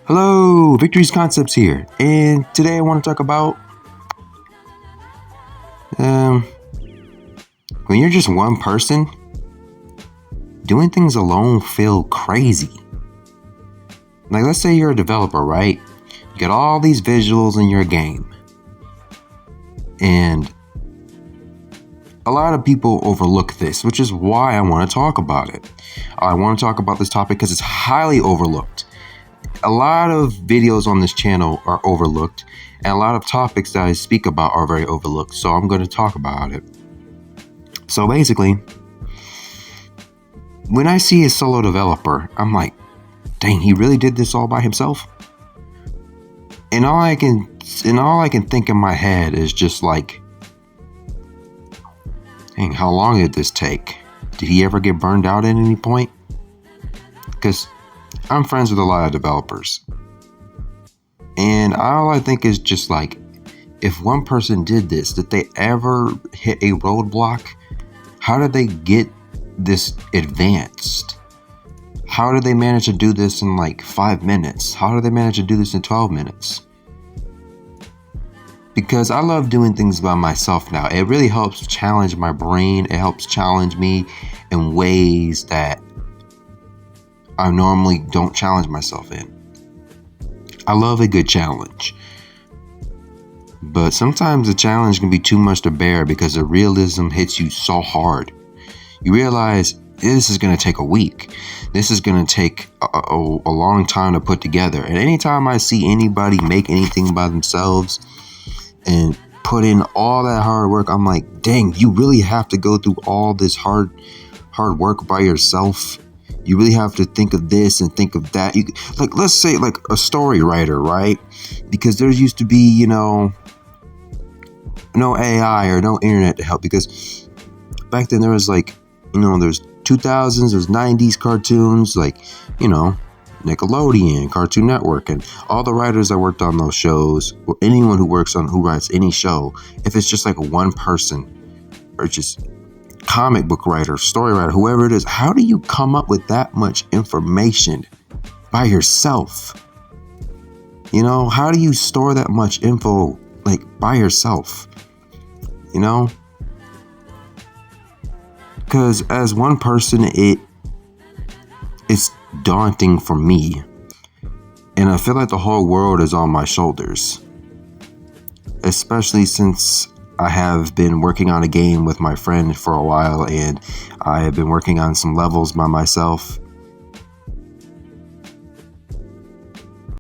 Hello, Victory's Concepts here, and today I want to talk about when you're just one person, doing things alone feel crazy. Like, let's say you're a developer, right? You got all these visuals in your game, and a lot of people overlook this, which is why I want to talk about it. I want to talk about this topic because it's highly overlooked. A lot of videos on this channel are overlooked, and a lot of topics that I speak about are very overlooked, so I'm going to talk about it. So basically, when I see a solo developer, I'm like, dang, he really did this all by himself? And all I can think in my head is just like, dang, how long did this take? Did he ever get burned out at any point? Because I'm friends with a lot of developers, and all I think is just like, if one person did this, did they ever hit a roadblock? How did they get this advanced? How did they manage to do this in like 5 minutes? How did they manage to do this in 12 minutes? Because I love doing things by myself now. It really helps challenge my brain. It helps challenge me in ways that I normally don't challenge myself in. I love a good challenge. But sometimes the challenge can be too much to bear because the realism hits you so hard. You realize this is going to take a week. This is going to take a long time to put together. And anytime I see anybody make anything by themselves and put in all that hard work, I'm like, dang, you really have to go through all this hard work by yourself. You really have to think of this and think of that. Let's say like a story writer, right? Because there used to be, no AI or no internet to help. Because back then there was like, there's 2000s, there's 90s cartoons, like, Nickelodeon, Cartoon Network, and all the writers that worked on those shows, or anyone who writes any show, if it's just like one person or just comic book writer, story writer, whoever it is, how do you come up with that much information by yourself? How do you store that much info like by yourself? Because as one person, it's daunting for me, and I feel like the whole world is on my shoulders, especially since I have been working on a game with my friend for a while, and I have been working on some levels by myself,